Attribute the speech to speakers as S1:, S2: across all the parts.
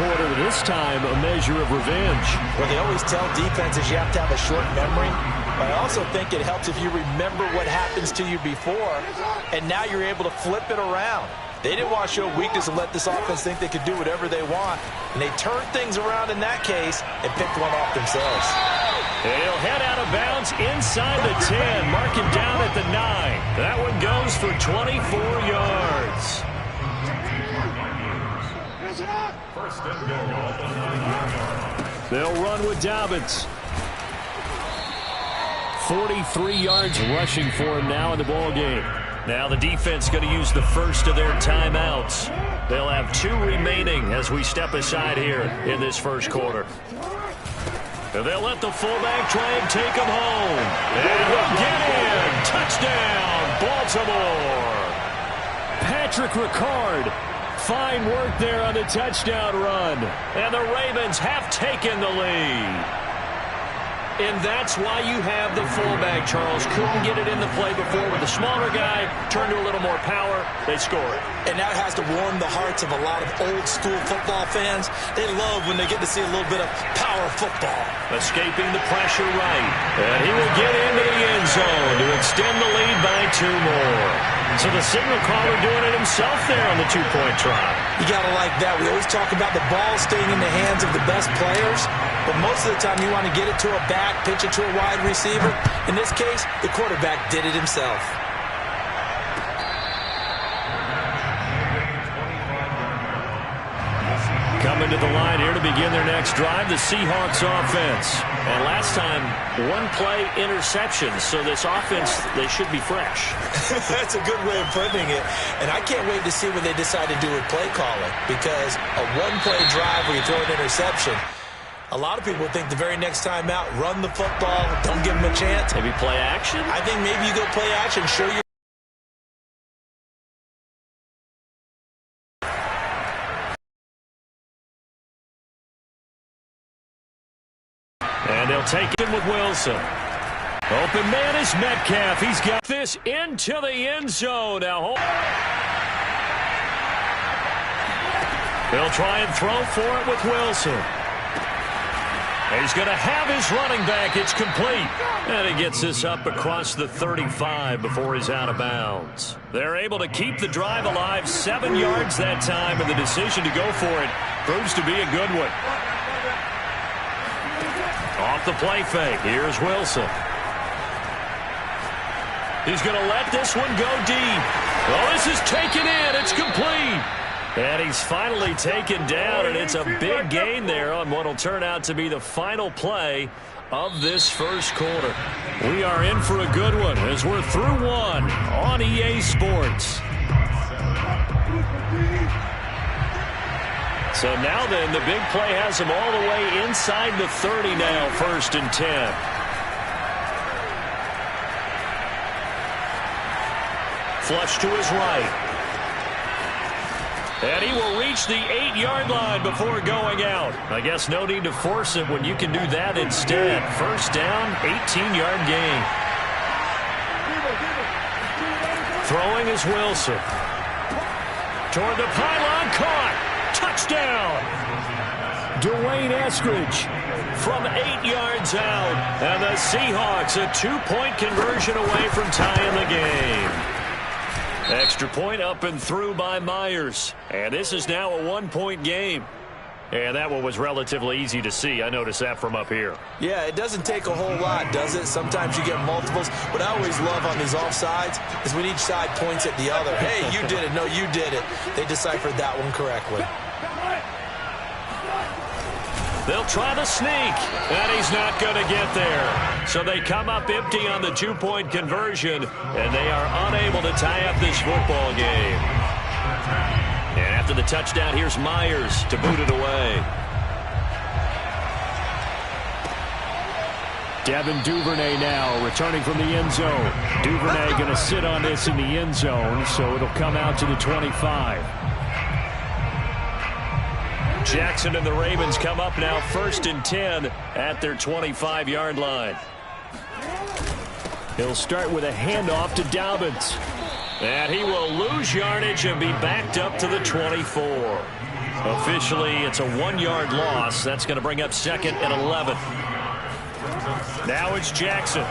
S1: quarter, this time a measure of revenge.
S2: Well, they always tell defenses you have to have a short memory. But I also think it helps if you remember what happens to you before, and now you're able to flip it around. They didn't want to show weakness and let this offense think they could do whatever they want. And they turned things around in that case and picked one off themselves.
S1: He'll head out of bounds inside the 10, marking down at the 9. That one goes for 24 yards. They'll run with Dobbins. 43 yards rushing for him now in the ball game. Now the defense going to use the first of their timeouts. They'll have 2 remaining as we step aside here in this first quarter. And they'll let the fullback try and take him home. And he'll get in. Touchdown, Baltimore. Patrick Ricard. Fine work there on the touchdown run. And the Ravens have taken the lead. And that's why you have the fullback, Charles. Couldn't get it in the play before with the smaller guy. Turned to a little more power. They score it.
S2: And that has to warm the hearts of a lot of old-school football fans. They love when they get to see a little bit of power football.
S1: Escaping the pressure right. And he will get into the end zone to extend the lead by 2 more. So the signal caller doing it himself there on the 2-point try.
S2: You got to like that. We always talk about the ball staying in the hands of the best players. But most of the time you want to get it to a back, pitch it to a wide receiver. In this case, the quarterback did it himself.
S1: Coming to the line here to begin their next drive, the Seahawks offense. And last time, 1-play interception. So this offense, they should be fresh.
S2: That's a good way of putting it. And I can't wait to see what they decide to do with play calling. Because a 1-play drive where you throw an interception, a lot of people think the very next time out, run the football, don't give them a chance.
S1: Maybe play action?
S2: I think maybe you go play action, show your
S1: and they'll take it with Wilson. Open man is Metcalf. He's got this into the end zone. Now they'll try and throw for it with Wilson. He's going to have his running back. It's complete. And he gets this up across the 35 before he's out of bounds. They're able to keep the drive alive. 7 yards that time, and the decision to go for it proves to be a good one. Off the play fake. Here's Wilson. He's going to let this one go deep. Oh, this is taken in. It's complete. And he's finally taken down, and it's a big gain there on what will turn out to be the final play of this first quarter. We are in for a good one as we're through one on EA Sports. So now then, the big play has him all the way inside the 30 now, 1st and 10. Flush to his right. And he will reach the 8-yard line before going out. I guess no need to force it when you can do that instead. 1st down, 18-yard gain. Throwing is Wilson. Toward the pylon, caught. Touchdown. Dwayne Eskridge from 8 yards out. And the Seahawks a 2-point conversion away from tying the game. Extra point up and through by Myers. And this is now a 1-point game. And that one was relatively easy to see. I noticed that from up here.
S2: Yeah, it doesn't take a whole lot, does it? Sometimes you get multiples. What I always love on these offsides is when each side points at the other. Hey, you did it. No, you did it. They deciphered that one correctly.
S1: They'll try the sneak, and he's not going to get there. So they come up empty on the 2-point conversion, and they are unable to tie up this football game. And after the touchdown, here's Myers to boot it away. Devin Duvernay now returning from the end zone. Duvernay going to sit on this in the end zone, so it'll come out to the 25. Jackson and the Ravens come up now 1st and 10 at their 25-yard line. He'll start with a handoff to Dobbins. And he will lose yardage and be backed up to the 24. Officially, it's a 1-yard loss. That's going to bring up 2nd and 11. Now it's Jackson.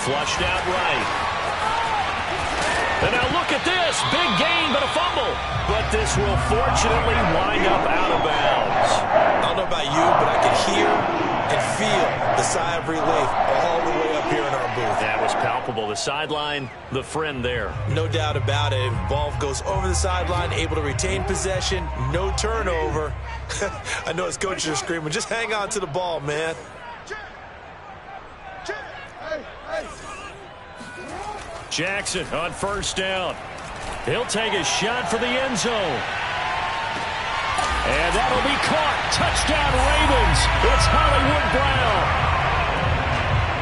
S1: Flushed out right. And now look at this. Big gain, but a fumble. But this will fortunately wind up out of bounds.
S2: I don't know about you, but I can hear and feel the sigh of relief all the way up here in our booth.
S1: That was palpable. The sideline, the friend there.
S2: No doubt about it. Ball goes over the sideline, able to retain possession, no turnover. I know his coaches are screaming, just hang on to the ball, man.
S1: Jackson on 1st down. He'll take a shot for the end zone. And that'll be caught. Touchdown, Ravens. It's Hollywood Brown.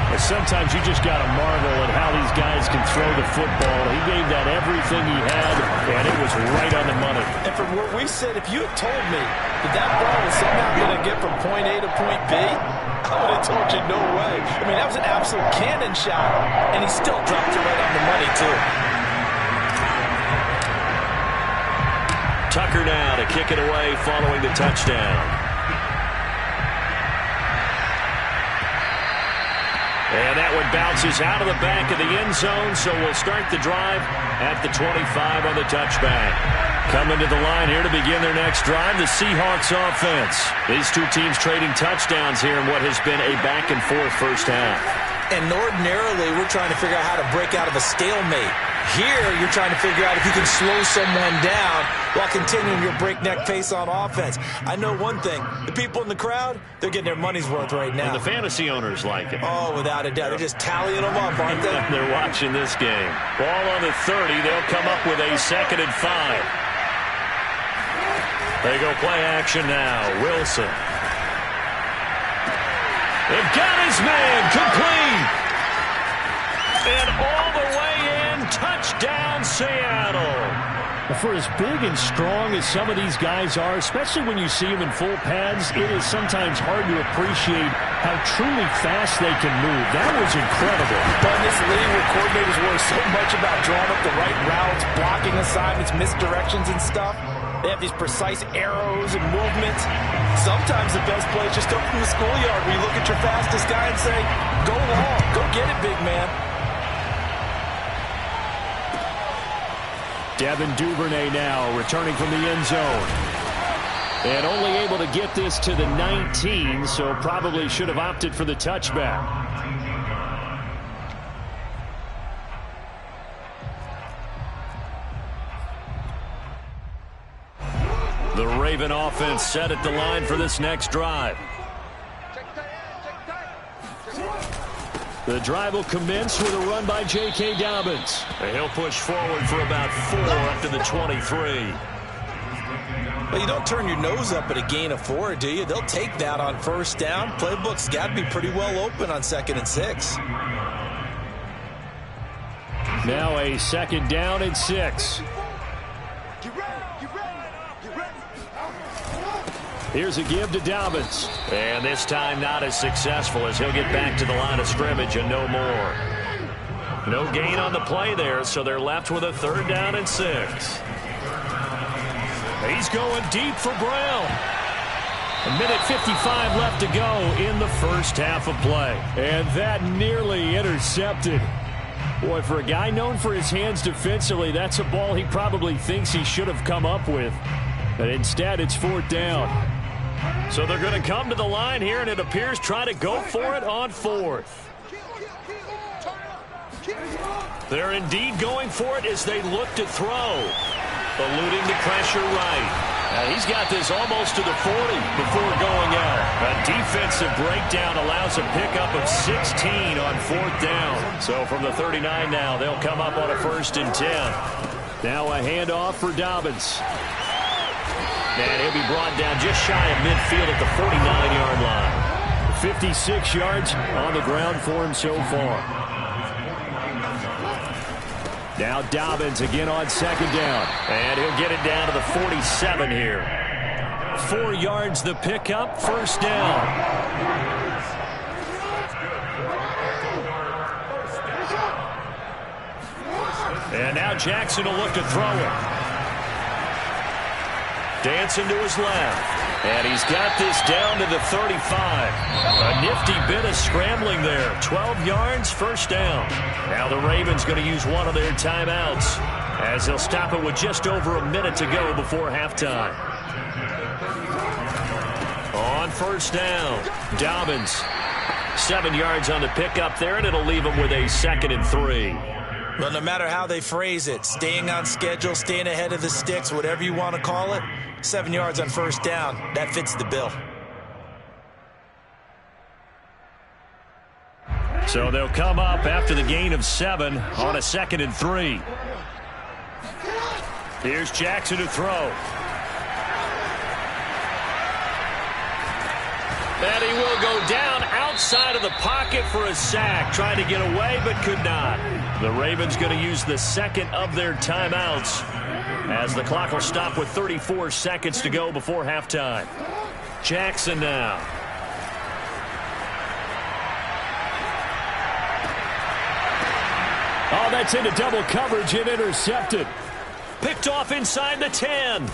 S1: And sometimes you just got to marvel at how these guys can throw the football. He gave that everything he had, and it was right on the money.
S2: And from where we sit, if you had told me that ball was somehow going to get from point A to point B, I would have told you no way. I mean, that was an absolute cannon shot, and he still dropped it right on the money, too.
S1: Tucker now to kick it away following the touchdown. And that one bounces out of the back of the end zone, so we'll start the drive at the 25 on the touchback. Coming to the line here to begin their next drive, the Seahawks offense. These two teams trading touchdowns here in what has been a back-and-forth first half.
S2: And ordinarily, we're trying to figure out how to break out of a stalemate. Here, you're trying to figure out if you can slow someone down while continuing your breakneck pace on offense. I know one thing. The people in the crowd, they're getting their money's worth right now.
S1: And the fantasy owners like it.
S2: Oh, without a doubt. They're just tallying them up, aren't they?
S1: They're watching this game. Ball on the 30. They'll come up with a 2nd and 5. They go play action now. Wilson. They've got his man. Complete. And all the way in. Touchdown, Seattle.
S3: For as big and strong as some of these guys are, especially when you see them in full pads, it is sometimes hard to appreciate how truly fast they can move. That was incredible.
S2: But in this league where coordinators worry so much about drawing up the right routes, blocking assignments, misdirections and stuff, they have these precise arrows and movements. Sometimes the best play is just up from the schoolyard where you look at your fastest guy and say, go long, go get it, big man.
S3: Devin Duvernay now returning from the end zone. And only able to get this to the 19, so probably should have opted for the touchback.
S1: The Raven offense set at the line for this next drive. The drive will commence with a run by J.K. Dobbins. And he'll push forward for about 4 up to the 23.
S2: Well, you don't turn your nose up at a gain of 4, do you? They'll take that on 1st down. Playbook's got to be pretty well open on 2nd and 6.
S3: Now a 2nd down and 6. Here's a give to Dobbins.
S1: And this time not as successful as he'll get back to the line of scrimmage and no more. No gain on the play there, so they're left with a 3rd down and 6.
S3: He's going deep for Brown. A minute 55 left to go in the first half of play. And that nearly intercepted. Boy, for a guy known for his hands defensively, that's a ball he probably thinks he should have come up with. But instead, it's 4th down.
S1: So they're going to come to the line here, and it appears try to go for it on 4th. They're indeed going for it as they look to throw. Eluding the pressure right. He's got this almost to the 40 before going out. A defensive breakdown allows a pickup of 16 on 4th down. So from the 39 now, they'll come up on a 1st and 10.
S3: Now a handoff for Dobbins.
S1: And he'll be brought down just shy of midfield at the 49-yard line.
S3: 56 yards on the ground for him so far. Now Dobbins again on 2nd down.
S1: And he'll get it down to the 47 here.
S3: 4 yards the pickup, 1st down.
S1: And now Jackson will look to throw it. Dancing to his left. And he's got this down to the 35. A nifty bit of scrambling there. 12 yards, first down. Now the Ravens going to use one of their timeouts as they'll stop it with just over a minute to go before halftime. On first down, Dobbins. 7 yards on the pickup there, and it'll leave him with a 2nd and 3.
S2: Well, no matter how they phrase it, staying on schedule, staying ahead of the sticks, whatever you want to call it, 7 yards on first down, that fits the bill.
S3: So they'll come up after the gain of 7 on a 2nd and 3. Here's Jackson to throw.
S1: And he will go down outside of the pocket for a sack. Trying to get away, but could not. The Ravens going to use the 2nd of their timeouts as the clock will stop with 34 seconds to go before halftime. Jackson now.
S3: Oh, that's into double coverage and intercepted.
S1: Picked off inside the 10.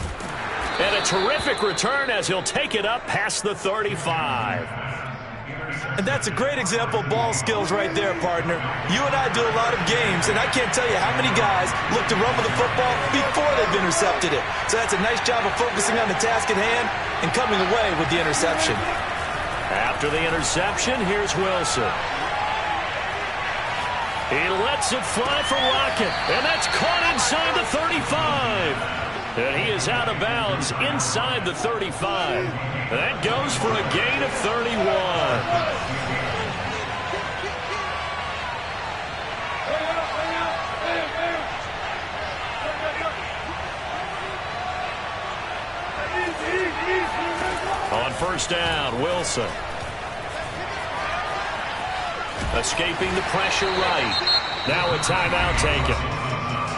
S1: And a terrific return as he'll take it up past the 35.
S2: And that's a great example of ball skills right there, partner. You and I do a lot of games, and I can't tell you how many guys look to run with the football before they've intercepted it. So that's a nice job of focusing on the task at hand and coming away with the interception.
S1: After the interception, here's Wilson. He lets it fly for Lockett, and that's caught inside the 35. And he is out of bounds inside the 35. That goes for a gain of 31. On first down, Wilson. Escaping the pressure right. Now a timeout taken.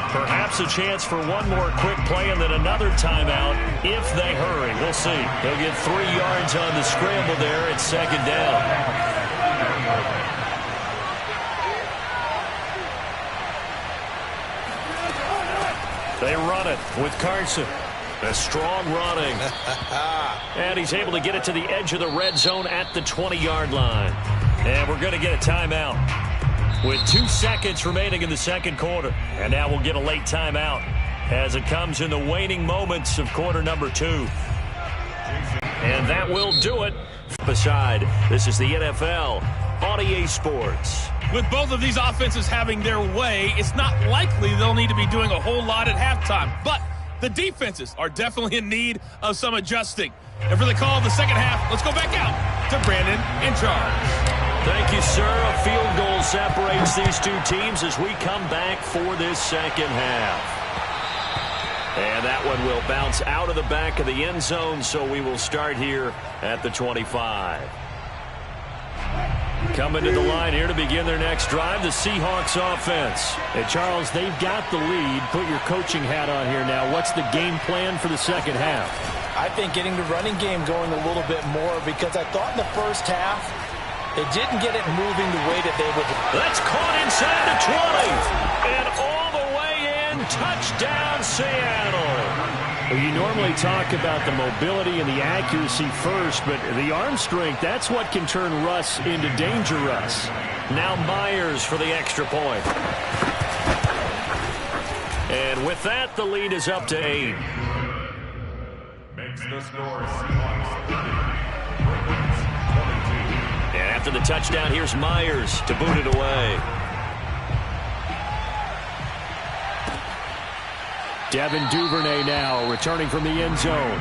S1: Perhaps a chance for one more quick play and then another timeout if they hurry. We'll see. He'll get 3 yards on the scramble there at 2nd down. They run it with Carson. A strong running. And he's able to get it to the edge of the red zone at the 20-yard line. And we're going to get a timeout with 2 seconds remaining in the second quarter. And now we'll get a late timeout as it comes in the waning moments of quarter number 2. And that will do it. Beside, this is the NFL on EA Sports.
S4: With both of these offenses having their way, it's not likely they'll need to be doing a whole lot at halftime. But the defenses are definitely in need of some adjusting. And for the call of the second half, let's go back out to Brandon in charge.
S1: Thank you, sir. A field goal separates these two teams as we come back for this second half. And that one will bounce out of the back of the end zone, so we will start here at the 25. Coming to the line here to begin their next drive, the Seahawks offense.
S3: Hey, Charles, they've got the lead. Put your coaching hat on here now. What's the game plan for the second half?
S2: I think getting the running game going a little bit more, because I thought in the first half they didn't get it moving the way that they would.
S1: That's caught inside the 20. And all the way in, touchdown Seattle.
S3: Well, you normally talk about the mobility and the accuracy first, but the arm strength, that's what can turn Russ into Danger Russ.
S1: Now Myers for the extra point. And with that, the lead is up to 8.
S5: Makes the score Seahawks.
S1: And after the touchdown, here's Myers to boot it away.
S3: Devin Duvernay now returning from the end zone.